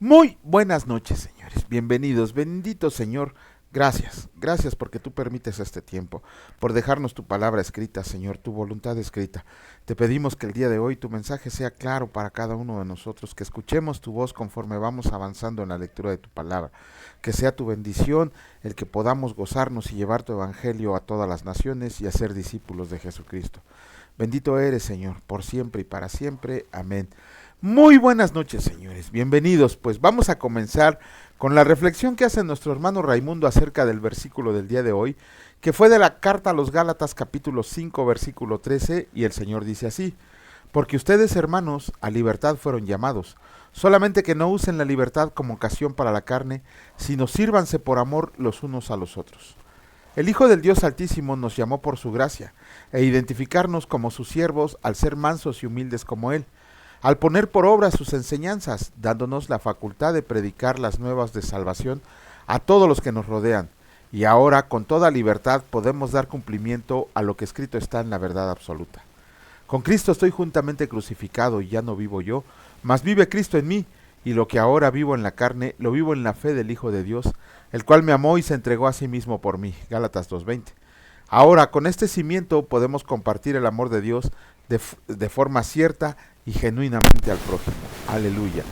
Muy buenas noches, señores. Bienvenidos. Bendito Señor. Gracias porque tú permites este tiempo, por dejarnos tu palabra escrita, Señor, tu voluntad escrita. Te pedimos que el día de hoy tu mensaje sea claro para cada uno de nosotros, que escuchemos tu voz conforme vamos avanzando en la lectura de tu palabra, que sea tu bendición el que podamos gozarnos y llevar tu evangelio a todas las naciones y hacer discípulos de Jesucristo. Bendito eres, Señor, por siempre y para siempre. Amén. Muy buenas noches, señores. Bienvenidos. Pues vamos a comenzar con la reflexión que hace nuestro hermano Raimundo acerca del versículo del día de hoy, que fue de la carta a los Gálatas capítulo 5 versículo 13, y el Señor dice así: porque ustedes, hermanos, a libertad fueron llamados, solamente que no usen la libertad como ocasión para la carne, sino sírvanse por amor los unos a los otros. El Hijo del Dios Altísimo nos llamó por su gracia, e identificarnos como sus siervos al ser mansos y humildes como Él, al poner por obra sus enseñanzas, dándonos la facultad de predicar las nuevas de salvación a todos los que nos rodean, y ahora con toda libertad podemos dar cumplimiento a lo que escrito está en la verdad absoluta. Con Cristo estoy juntamente crucificado y ya no vivo yo, mas vive Cristo en mí, y lo que ahora vivo en la carne, lo vivo en la fe del Hijo de Dios, el cual me amó y se entregó a sí mismo por mí. Gálatas 2:20. Ahora, con este cimiento podemos compartir el amor de Dios de forma cierta y genuinamente al prójimo. Aleluya.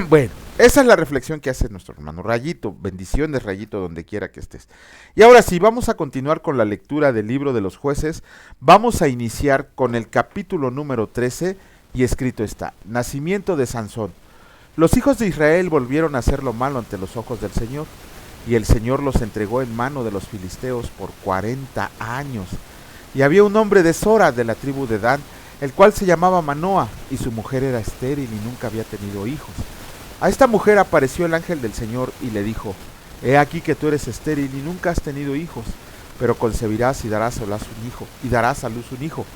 Bueno, esa es la reflexión que hace nuestro hermano Rayito. Bendiciones, Rayito, donde quiera que estés. Y ahora sí, vamos a continuar con la lectura del libro de los jueces. Vamos a iniciar con el capítulo número 13, y escrito está: nacimiento de Sansón. Los hijos de Israel volvieron a hacer lo malo ante los ojos del Señor, y el Señor los entregó en mano de los filisteos por 40 años. Y había un hombre de Sora, de la tribu de Dan, el cual se llamaba Manoa, y su mujer era estéril y nunca había tenido hijos. A esta mujer apareció el ángel del Señor y le dijo: he aquí que tú eres estéril y nunca has tenido hijos, pero concebirás y darás a luz un hijo.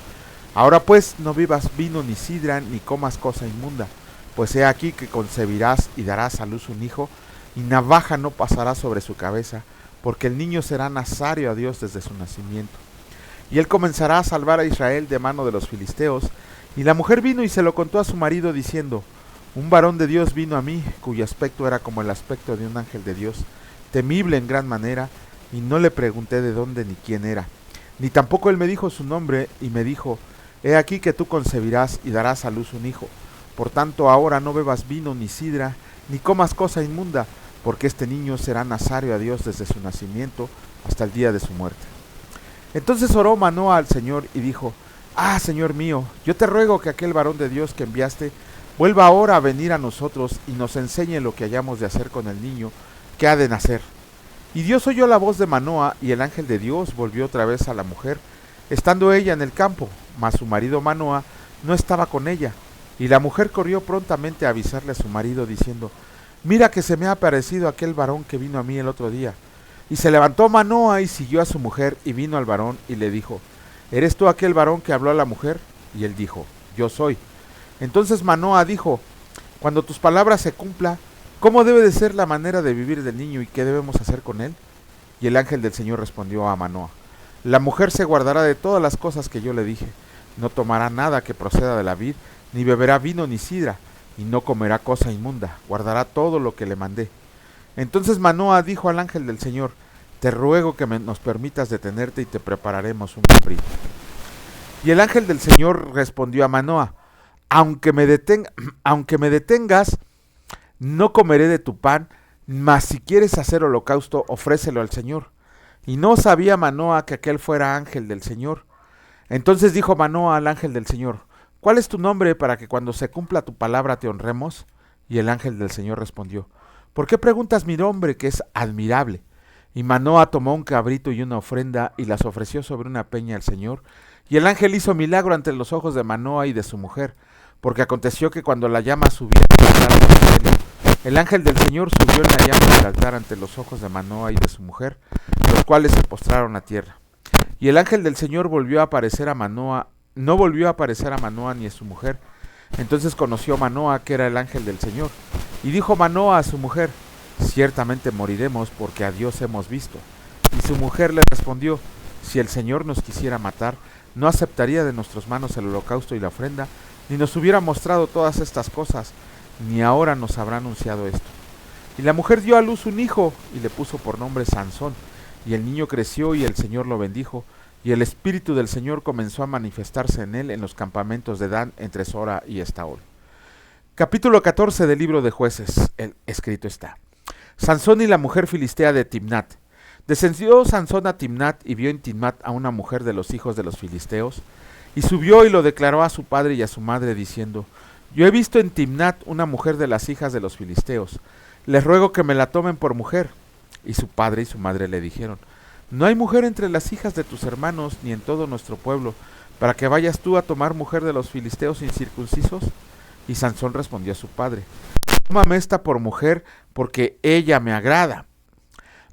Ahora pues no bebas vino ni sidra, ni comas cosa inmunda, pues he aquí que concebirás y darás a luz un hijo, y navaja no pasará sobre su cabeza, porque el niño será nazario a Dios desde su nacimiento. Y él comenzará a salvar a Israel de mano de los filisteos. Y la mujer vino y se lo contó a su marido, diciendo: un varón de Dios vino a mí, cuyo aspecto era como el aspecto de un ángel de Dios, temible en gran manera, y no le pregunté de dónde ni quién era, ni tampoco él me dijo su nombre, y me dijo: he aquí que tú concebirás y darás a luz un hijo. Por tanto ahora no bebas vino ni sidra, ni comas cosa inmunda, porque este niño será nazario a Dios desde su nacimiento hasta el día de su muerte. Entonces oró Manoa al Señor y dijo: Señor mío, yo te ruego que aquel varón de Dios que enviaste vuelva ahora a venir a nosotros y nos enseñe lo que hayamos de hacer con el niño que ha de nacer. Y Dios oyó la voz de Manoa, y el ángel de Dios volvió otra vez a la mujer, estando ella en el campo, mas su marido Manoa no estaba con ella. Y la mujer corrió prontamente a avisarle a su marido, diciendo: mira que se me ha aparecido aquel varón que vino a mí el otro día. Y se levantó Manoa y siguió a su mujer, y vino al varón y le dijo: ¿eres tú aquel varón que habló a la mujer? Y él dijo: yo soy. Entonces Manoa dijo: cuando tus palabras se cumpla, ¿cómo debe de ser la manera de vivir del niño y qué debemos hacer con él? Y el ángel del Señor respondió a Manoa: la mujer se guardará de todas las cosas que yo le dije, no tomará nada que proceda de la vid, ni beberá vino ni sidra, y no comerá cosa inmunda, guardará todo lo que le mandé. Entonces Manoa dijo al ángel del Señor: te ruego que nos permitas detenerte y te prepararemos un cabrito. Y el ángel del Señor respondió a Manoa: aunque me detengas, no comeré de tu pan, mas si quieres hacer holocausto, ofrécelo al Señor. Y no sabía Manoa que aquel fuera ángel del Señor. Entonces dijo Manoa al ángel del Señor: ¿cuál es tu nombre para que cuando se cumpla tu palabra te honremos? Y el ángel del Señor respondió: ¿por qué preguntas mi nombre, que es admirable? Y Manoa tomó un cabrito y una ofrenda y las ofreció sobre una peña al Señor. Y el ángel hizo milagro ante los ojos de Manoa y de su mujer, porque aconteció que cuando la llama subía del altar del cielo, el ángel del Señor subió en la llama del altar ante los ojos de Manoa y de su mujer, los cuales se postraron a tierra. Y el ángel del Señor volvió a aparecer a Manoa, no volvió a aparecer a Manoa ni a su mujer. Entonces conoció Manoa que era el ángel del Señor. Y dijo Manoa a su mujer: ciertamente moriremos, porque a Dios hemos visto. Y su mujer le respondió: si el Señor nos quisiera matar, no aceptaría de nuestras manos el holocausto y la ofrenda, ni nos hubiera mostrado todas estas cosas. ni ahora nos habrá anunciado esto. Y la mujer dio a luz un hijo y le puso por nombre Sansón. Y el niño creció y el Señor lo bendijo. Y el Espíritu del Señor comenzó a manifestarse en él en los campamentos de Dan entre Sora y Estaol. Capítulo 14 del libro de Jueces. Escrito está. Sansón y la mujer filistea de Timnat. Descendió Sansón a Timnat y vio en Timnat a una mujer de los hijos de los filisteos. Y subió y lo declaró a su padre y a su madre diciendo: Yo he visto en Timnat una mujer de las hijas de los filisteos. Les ruego que me la tomen por mujer. Y su padre y su madre le dijeron: No hay mujer entre las hijas de tus hermanos, ni en todo nuestro pueblo, para que vayas tú a tomar mujer de los filisteos incircuncisos. Y Sansón respondió a su padre: Tómame esta por mujer, porque ella me agrada.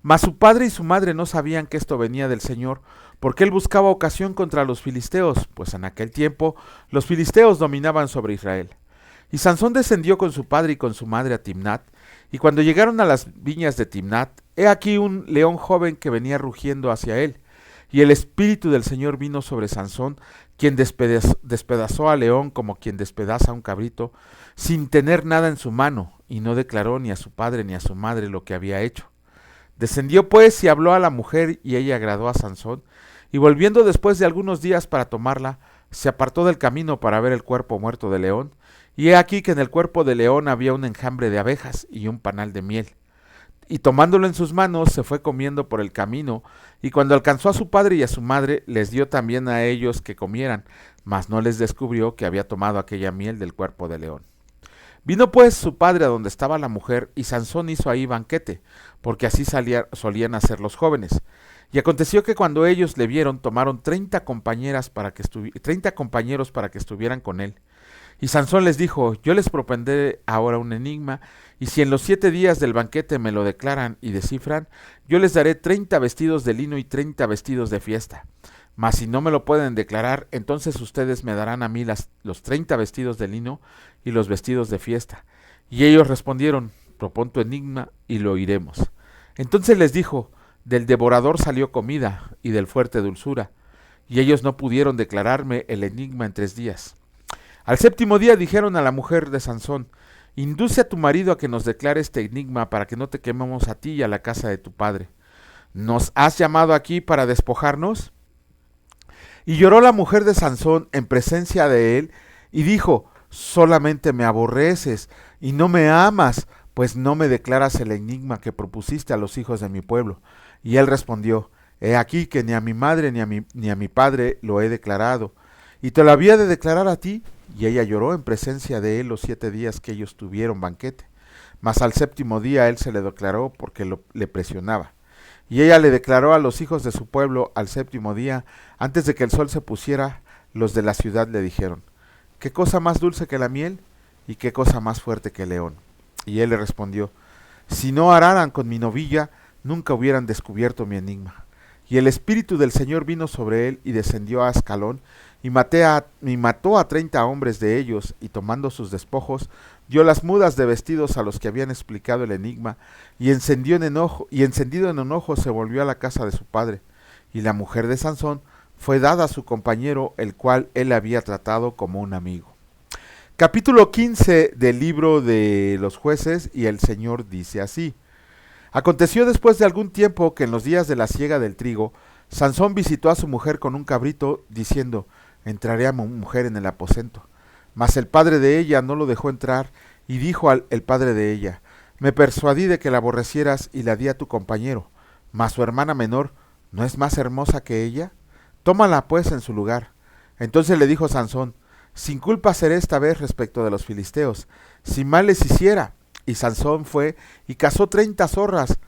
Mas su padre y su madre no sabían que esto venía del Señor, porque él buscaba ocasión contra los filisteos, pues en aquel tiempo los filisteos dominaban sobre Israel. Y Sansón descendió con su padre y con su madre a Timnat, y cuando llegaron a las viñas de Timnat, he aquí un león joven que venía rugiendo hacia él. Y el Espíritu del Señor vino sobre Sansón, quien despedazó al león como quien despedaza a un cabrito, sin tener nada en su mano, y no declaró ni a su padre ni a su madre lo que había hecho. Descendió pues y habló a la mujer, y ella agradó a Sansón, y volviendo después de algunos días para tomarla, se apartó del camino para ver el cuerpo muerto del león, y he aquí que en el cuerpo del león había un enjambre de abejas y un panal de miel. Y tomándolo en sus manos se fue comiendo por el camino, y cuando alcanzó a su padre y a su madre, les dio también a ellos que comieran, mas no les descubrió que había tomado aquella miel del cuerpo del león. Vino pues su padre a donde estaba la mujer, y Sansón hizo ahí banquete, porque así solían hacer los jóvenes. Y aconteció que cuando ellos le vieron, tomaron 30 compañeros para que estuvieran con él. Y Sansón les dijo: Yo les propondré ahora un enigma, y si en los 7 días del banquete me lo declaran y descifran, yo les daré 30 vestidos de lino y 30 vestidos de fiesta. Mas si no me lo pueden declarar, entonces ustedes me darán a mí los 30 vestidos de lino y los vestidos de fiesta. Y ellos respondieron: Propón tu enigma y lo oiremos. Entonces les dijo: Del devorador salió comida, y del fuerte dulzura, y ellos no pudieron declararme el enigma en 3 días. Al 7º día dijeron a la mujer de Sansón: Induce a tu marido a que nos declare este enigma, para que no te quememos a ti y a la casa de tu padre. ¿Nos has llamado aquí para despojarnos? Y lloró la mujer de Sansón en presencia de él, y dijo: Solamente me aborreces y no me amas, pues no me declaras el enigma que propusiste a los hijos de mi pueblo. Y él respondió: He aquí que ni a mi madre ni a mi padre lo he declarado, y te lo había de declarar a ti. Y ella lloró en presencia de él los 7 días que ellos tuvieron banquete. Mas al 7º día él se le declaró porque le presionaba. Y ella le declaró a los hijos de su pueblo al 7º día, antes de que el sol se pusiera. Los de la ciudad le dijeron: ¿Qué cosa más dulce que la miel? ¿Y qué cosa más fuerte que el león? Y él le respondió: Si no araran con mi novilla, nunca hubieran descubierto mi enigma. Y el Espíritu del Señor vino sobre él, y descendió a Ascalón, y mató a 30 hombres de ellos, y tomando sus despojos, dio las mudas de vestidos a los que habían explicado el enigma, y encendido en enojo se volvió a la casa de su padre. Y la mujer de Sansón fue dada a su compañero, el cual él había tratado como un amigo. Capítulo 15 del libro de los Jueces, y el Señor dice así: Aconteció después de algún tiempo que en los días de la siega del trigo, Sansón visitó a su mujer con un cabrito, diciendo: Entraré a mi mujer en el aposento. Mas el padre de ella no lo dejó entrar, y dijo el padre de ella: Me persuadí de que la aborrecieras y la di a tu compañero. Mas su hermana menor, ¿no es más hermosa que ella? Tómala pues en su lugar. Entonces le dijo Sansón: Sin culpa seré esta vez respecto de los filisteos, si mal les hiciera. Y Sansón fue y cazó 300 zorras,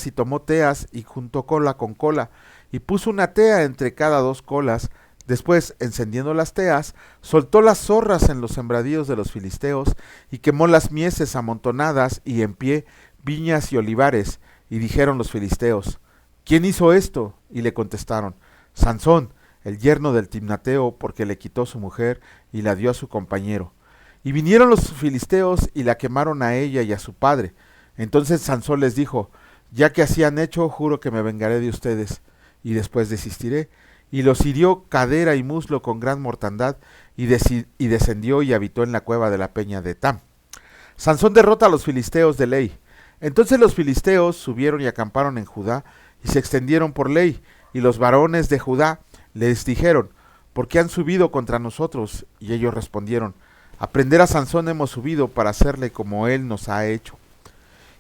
y tomó teas, y juntó cola con cola, y puso una tea entre cada 2 colas. Después, encendiendo las teas, soltó las zorras en los sembradíos de los filisteos, y quemó las mieses amontonadas, y en pie viñas y olivares. Y dijeron los filisteos: ¿Quién hizo esto? Y le contestaron: Sansón, el yerno del Timnateo, porque le quitó su mujer y la dio a su compañero. Y vinieron los filisteos y la quemaron a ella y a su padre. Entonces Sansón les dijo: Ya que así han hecho, juro que me vengaré de ustedes, y después desistiré. y los hirió cadera y muslo con gran mortandad, y descendió y habitó en la cueva de la peña de Etam. Sansón derrota a los filisteos de Ley. Entonces los filisteos subieron y acamparon en Judá, y se extendieron por Ley, y los varones de Judá les dijeron: ¿por qué han subido contra nosotros? Y ellos respondieron: a prender a Sansón hemos subido para hacerle como él nos ha hecho.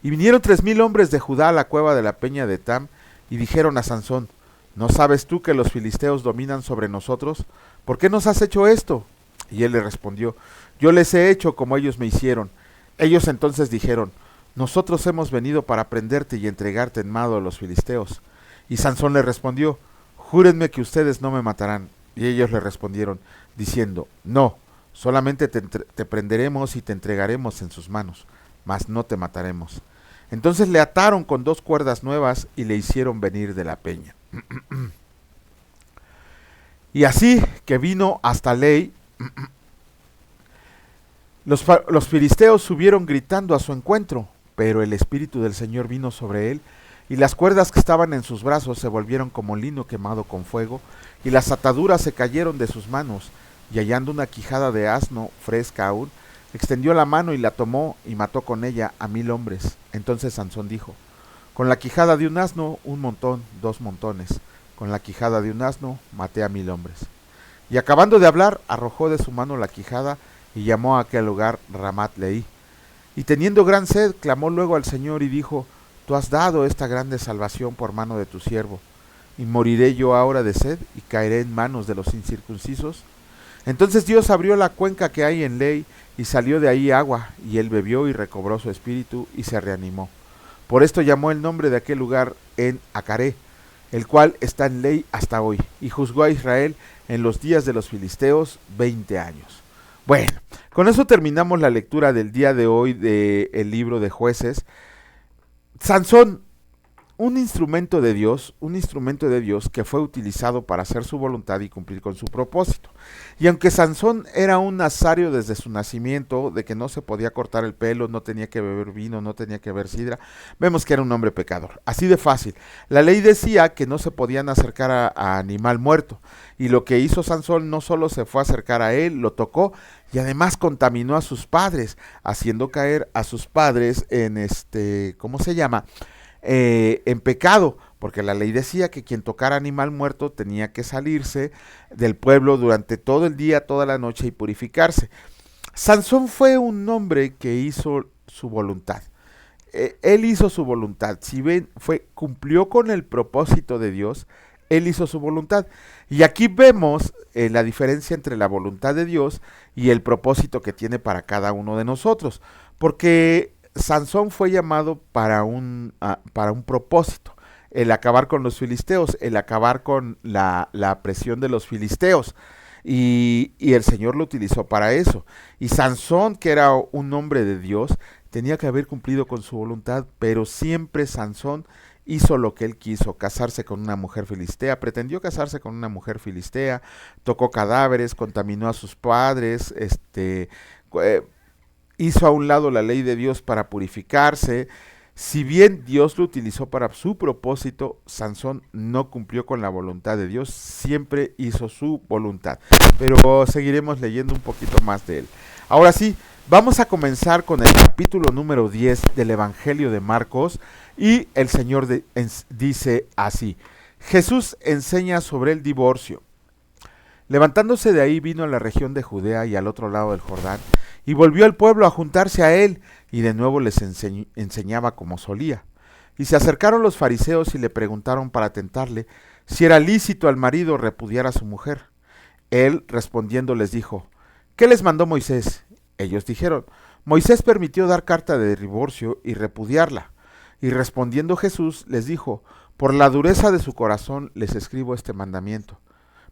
Y vinieron 3000 hombres de Judá a la cueva de la peña de Etam, y dijeron a Sansón: ¿no sabes tú que los filisteos dominan sobre nosotros? ¿Por qué nos has hecho esto? Y él le respondió: yo les he hecho como ellos me hicieron. Ellos entonces dijeron: nosotros hemos venido para prenderte y entregarte en mano a los filisteos. Y Sansón le respondió: júrenme que ustedes no me matarán. Y ellos le respondieron, diciendo: no, solamente te prenderemos y te entregaremos en sus manos, mas no te mataremos. Entonces le ataron con 2 cuerdas nuevas y le hicieron venir de la peña. Y así que vino hasta Ley, los filisteos subieron gritando a su encuentro, pero el Espíritu del Señor vino sobre él, y las cuerdas que estaban en sus brazos se volvieron como lino quemado con fuego, y las ataduras se cayeron de sus manos, y hallando una quijada de asno fresca aún, extendió la mano y la tomó, y mató con ella a 1000 hombres. Entonces Sansón dijo: con la quijada de un asno, 1 montón, 2 montones. Con la quijada de un asno, maté a 1000 hombres. Y acabando de hablar, arrojó de su mano la quijada, y llamó a aquel lugar Ramat Leí. Y teniendo gran sed, clamó luego al Señor y dijo: tú has dado esta grande salvación por mano de tu siervo, ¿y moriré yo ahora de sed y caeré en manos de los incircuncisos? Entonces Dios abrió la cuenca que hay en Ley, y salió de ahí agua, y él bebió y recobró su espíritu y se reanimó. Por esto llamó el nombre de aquel lugar En Acaré, el cual está en Ley hasta hoy, y juzgó a Israel en los días de los filisteos 20 años. Bueno, con eso terminamos la lectura del día de hoy del libro de Jueces. Sansón, un instrumento de Dios que fue utilizado para hacer su voluntad y cumplir con su propósito. Y aunque Sansón era un nazario desde su nacimiento, de que no se podía cortar el pelo, no tenía que beber vino, no tenía que beber sidra, vemos que era un hombre pecador, así de fácil. La ley decía que no se podían acercar a animal muerto, y lo que hizo Sansón no solo se fue a acercar a él, lo tocó, y además contaminó a sus padres, haciendo caer a sus padres en en pecado, porque la ley decía que quien tocara animal muerto tenía que salirse del pueblo durante todo el día, toda la noche y purificarse. Sansón fue un hombre que hizo su voluntad. Él hizo su voluntad. Si ven, cumplió con el propósito de Dios. Él hizo su voluntad. Y aquí vemos la diferencia entre la voluntad de Dios y el propósito que tiene para cada uno de nosotros. Porque Sansón fue llamado para un propósito, el acabar con los filisteos, el acabar con la presión de los filisteos, y el Señor lo utilizó para eso. Y Sansón, que era un hombre de Dios, tenía que haber cumplido con su voluntad, pero siempre Sansón hizo lo que él quiso: casarse con una mujer filistea, pretendió casarse con una mujer filistea, tocó cadáveres, contaminó a sus padres, hizo a un lado la ley de Dios para purificarse. Si bien Dios lo utilizó para su propósito, Sansón no cumplió con la voluntad de Dios, siempre hizo su voluntad. Pero seguiremos leyendo un poquito más de él. Ahora sí, vamos a comenzar con el capítulo número 10 del Evangelio de Marcos, y el Señor dice así: Jesús enseña sobre el divorcio. Levantándose de ahí, vino a la región de Judea y al otro lado del Jordán, y volvió al pueblo a juntarse a él, y de nuevo les enseñaba como solía. Y se acercaron los fariseos y le preguntaron para tentarle si era lícito al marido repudiar a su mujer. Él, respondiendo, les dijo: ¿qué les mandó Moisés? Ellos dijeron: Moisés permitió dar carta de divorcio y repudiarla. Y respondiendo Jesús les dijo: por la dureza de su corazón les escribo este mandamiento.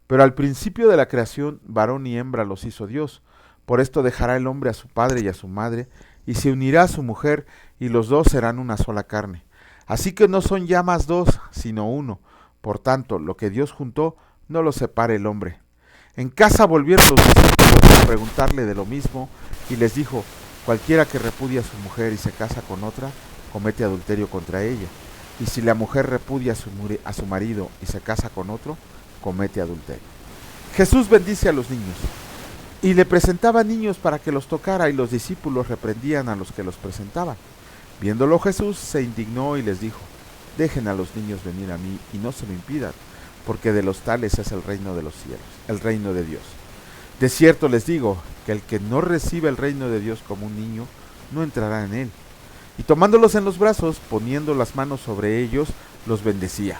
Pero al principio de la creación, varón y hembra los hizo Dios. Por esto dejará el hombre a su padre y a su madre, y se unirá a su mujer, y los dos serán una sola carne. Así que no son ya más dos, sino uno. Por tanto, lo que Dios juntó, no lo separe el hombre. En casa volvieron los discípulos a preguntarle de lo mismo, y les dijo: cualquiera que repudia a su mujer y se casa con otra, comete adulterio contra ella. Y si la mujer repudia a su marido y se casa con otro, comete adulterio. Jesús bendice a los niños y le presentaba niños para que los tocara, y los discípulos reprendían a los que los presentaban. Viéndolo Jesús se indignó y les dijo: dejen a los niños venir a mí y no se lo impidan, porque de los tales es el reino de los cielos, el reino de Dios. De cierto les digo que el que no recibe el reino de Dios como un niño, no entrará en él. Y tomándolos en los brazos, poniendo las manos sobre ellos, los bendecía.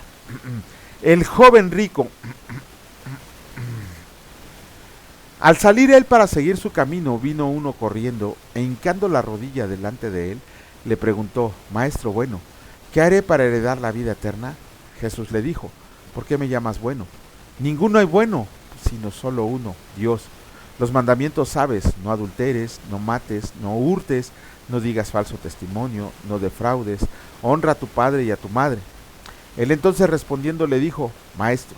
El joven rico, al salir él para seguir su camino, vino uno corriendo, e hincando la rodilla delante de él, le preguntó: Maestro bueno, ¿qué haré para heredar la vida eterna? Jesús le dijo: ¿por qué me llamas bueno? Ninguno hay bueno, sino solo uno, Dios. Los mandamientos sabes: no adulteres, no mates, no hurtes, no digas falso testimonio, no defraudes, honra a tu padre y a tu madre. Él entonces respondiendo le dijo: Maestro,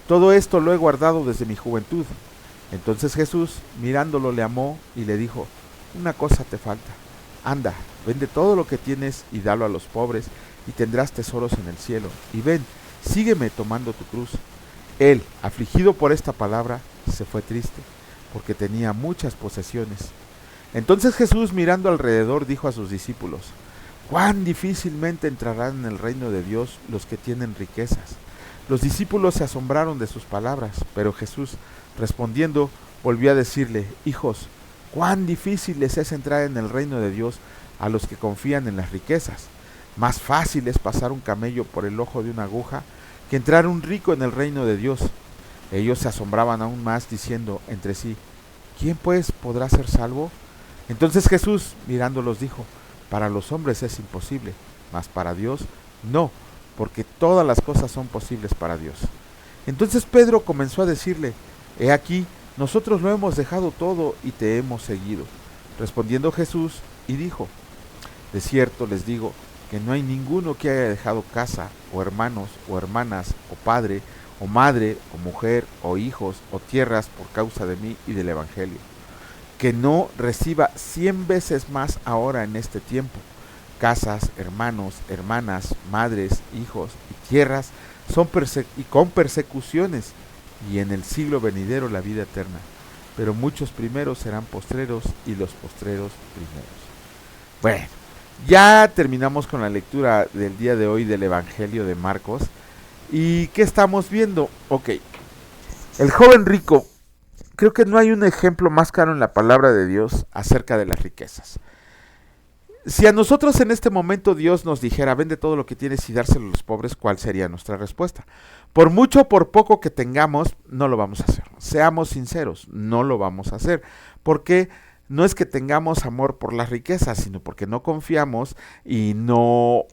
todo esto lo he guardado desde mi juventud. Entonces Jesús, mirándolo, le amó y le dijo: una cosa te falta. Anda, vende todo lo que tienes y dalo a los pobres, y tendrás tesoros en el cielo. Y ven, sígueme tomando tu cruz. Él, afligido por esta palabra, se fue triste, porque tenía muchas posesiones. Entonces Jesús, mirando alrededor, dijo a sus discípulos: cuán difícilmente entrarán en el reino de Dios los que tienen riquezas. Los discípulos se asombraron de sus palabras, pero Jesús, respondiendo, volvió a decirle: hijos, cuán difícil les es entrar en el reino de Dios a los que confían en las riquezas. Más fácil es pasar un camello por el ojo de una aguja que entrar un rico en el reino de Dios. Ellos se asombraban aún más, diciendo entre sí: ¿quién pues podrá ser salvo? Entonces Jesús, mirándolos, dijo: para los hombres es imposible, mas para Dios no, porque todas las cosas son posibles para Dios. Entonces Pedro comenzó a decirle: he aquí, nosotros lo hemos dejado todo y te hemos seguido. Respondiendo Jesús y dijo: de cierto les digo que no hay ninguno que haya dejado casa, o hermanos, o hermanas, o padre, o madre, o mujer, o hijos, o tierras por causa de mí y del Evangelio, que no reciba 100 veces más ahora en este tiempo, casas, hermanos, hermanas, madres, hijos y tierras, y con persecuciones, y en el siglo venidero la vida eterna. Pero muchos primeros serán postreros, y los postreros primeros. Bueno, ya terminamos con la lectura del día de hoy del Evangelio de Marcos. ¿Y qué estamos viendo? Ok, el joven rico. Creo que no hay un ejemplo más claro en la palabra de Dios acerca de las riquezas. Si a nosotros en este momento Dios nos dijera: vende todo lo que tienes y dárselo a los pobres, ¿cuál sería nuestra respuesta? Por mucho o por poco que tengamos, no lo vamos a hacer. Seamos sinceros, no lo vamos a hacer. Porque no es que tengamos amor por las riquezas, sino porque no confiamos y no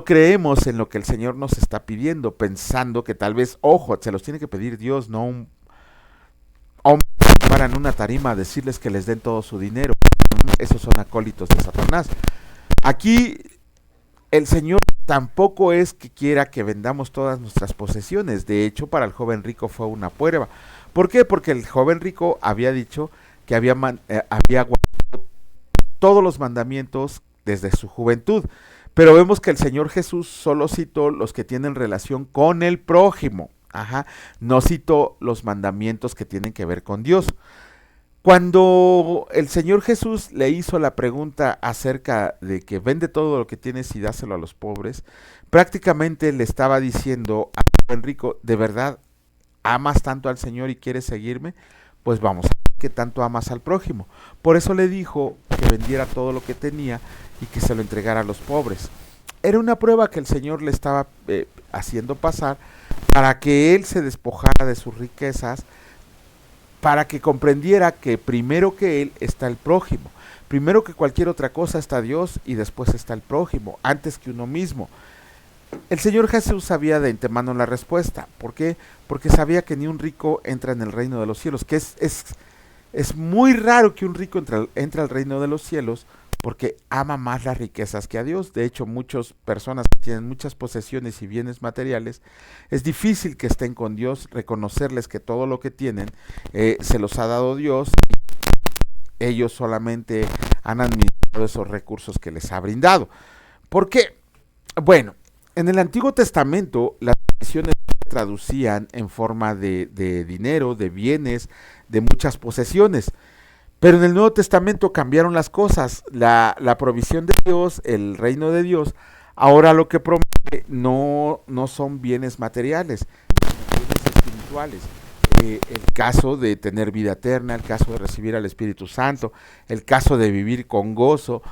creemos en lo que el Señor nos está pidiendo, pensando que tal vez, ojo, se los tiene que pedir Dios, no un para en una tarima a decirles que les den todo su dinero. Esos son acólitos de Satanás. Aquí el Señor tampoco es que quiera que vendamos todas nuestras posesiones. De hecho, para el joven rico fue una prueba. ¿Por qué? Porque el joven rico había dicho que había guardado todos los mandamientos desde su juventud. Pero vemos que el Señor Jesús solo citó los que tienen relación con el prójimo. No citó los mandamientos que tienen que ver con Dios. Cuando el Señor Jesús le hizo la pregunta acerca de que vende todo lo que tienes y dáselo a los pobres, prácticamente le estaba diciendo a Enrico: ¿de verdad amas tanto al Señor y quieres seguirme? Pues vamos a ver qué tanto amas al prójimo. Por eso le dijo que vendiera todo lo que tenía y que se lo entregara a los pobres. Era una prueba que el Señor le estaba haciendo pasar para que él se despojara de sus riquezas, para que comprendiera que primero que él está el prójimo, primero que cualquier otra cosa está Dios y después está el prójimo, antes que uno mismo. El Señor Jesús sabía de antemano la respuesta. ¿Por qué? Porque sabía que ni un rico entra en el reino de los cielos, que es muy raro que un rico entre al reino de los cielos, porque ama más las riquezas que a Dios. De hecho, muchas personas que tienen muchas posesiones y bienes materiales, es difícil que estén con Dios, reconocerles que todo lo que tienen se los ha dado Dios. Ellos solamente han administrado esos recursos que les ha brindado. ¿Por qué? Bueno, en el Antiguo Testamento las bendiciones traducían en forma de dinero, de bienes, de muchas posesiones. Pero en el Nuevo Testamento cambiaron las cosas. La provisión de Dios, el reino de Dios, ahora lo que promete no son bienes materiales, sino bienes espirituales. El caso de tener vida eterna, el caso de recibir al Espíritu Santo, el caso de vivir con gozo.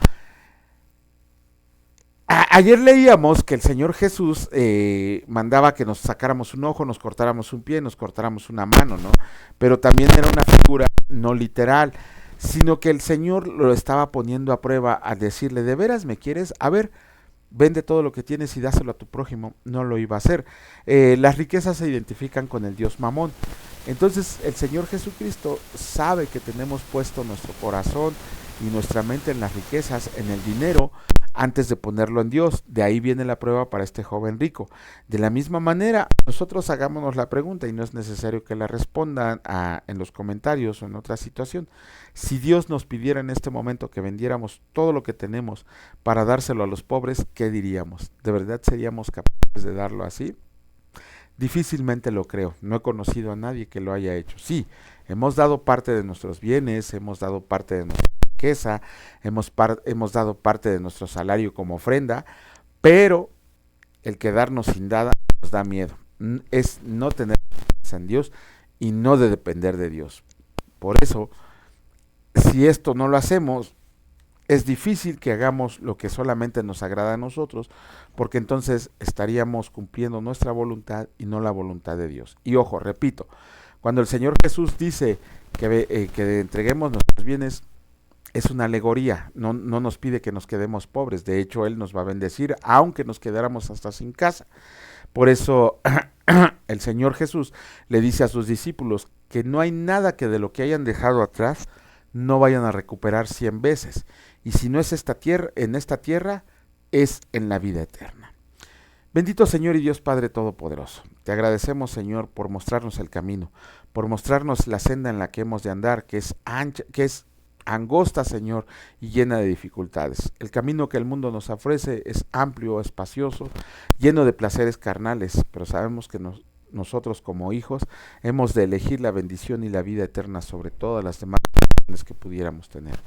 Ayer leíamos que el Señor Jesús mandaba que nos sacáramos un ojo, nos cortáramos un pie, nos cortáramos una mano, ¿no? Pero también era una figura no literal, sino que el Señor lo estaba poniendo a prueba al decirle, ¿de veras me quieres? A ver, vende todo lo que tienes y dáselo a tu prójimo. No lo iba a hacer. Las riquezas se identifican con el Dios Mamón. Entonces el Señor Jesucristo sabe que tenemos puesto nuestro corazón y nuestra mente en las riquezas, en el dinero, antes de ponerlo en Dios. De ahí viene la prueba para este joven rico. De la misma manera, nosotros hagámonos la pregunta y no es necesario que la respondan en los comentarios o en otra situación. Si Dios nos pidiera en este momento que vendiéramos todo lo que tenemos para dárselo a los pobres, ¿qué diríamos? ¿De verdad seríamos capaces de darlo así? Difícilmente lo creo. No he conocido a nadie que lo haya hecho. Sí, hemos dado parte de nuestros bienes, hemos dado parte de nuestra riqueza, hemos dado parte de nuestro salario como ofrenda, pero el quedarnos sin nada nos da miedo. Es no tener confianza en Dios y no de depender de Dios. Por eso, si esto no lo hacemos, es difícil que hagamos lo que solamente nos agrada a nosotros, porque entonces estaríamos cumpliendo nuestra voluntad y no la voluntad de Dios. Y ojo, repito, cuando el Señor Jesús dice que entreguemos nuestros bienes, es una alegoría, no nos pide que nos quedemos pobres. De hecho, Él nos va a bendecir, aunque nos quedáramos hasta sin casa. Por eso el Señor Jesús le dice a sus discípulos que no hay nada que de lo que hayan dejado atrás no vayan a recuperar 100 veces. Y si no es en esta tierra, es en la vida eterna. Bendito Señor y Dios Padre Todopoderoso, te agradecemos, Señor, por mostrarnos el camino, por mostrarnos la senda en la que hemos de andar, que es ancha, que es angosta, Señor, y llena de dificultades. El camino que el mundo nos ofrece es amplio, espacioso, lleno de placeres carnales, pero sabemos que nosotros como hijos hemos de elegir la bendición y la vida eterna sobre todas las demás que pudiéramos tener.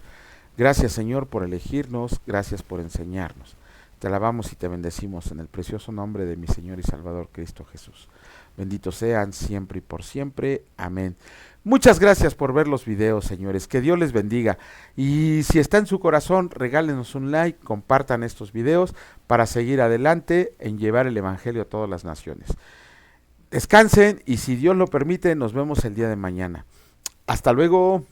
Gracias, Señor, por elegirnos, gracias por enseñarnos. Te alabamos y te bendecimos en el precioso nombre de mi Señor y Salvador Cristo Jesús. Benditos sean siempre y por siempre. Amén. Muchas gracias por ver los videos, señores. Que Dios les bendiga. Y si está en su corazón, regálenos un like, compartan estos videos para seguir adelante en llevar el Evangelio a todas las naciones. Descansen y si Dios lo permite, nos vemos el día de mañana. Hasta luego.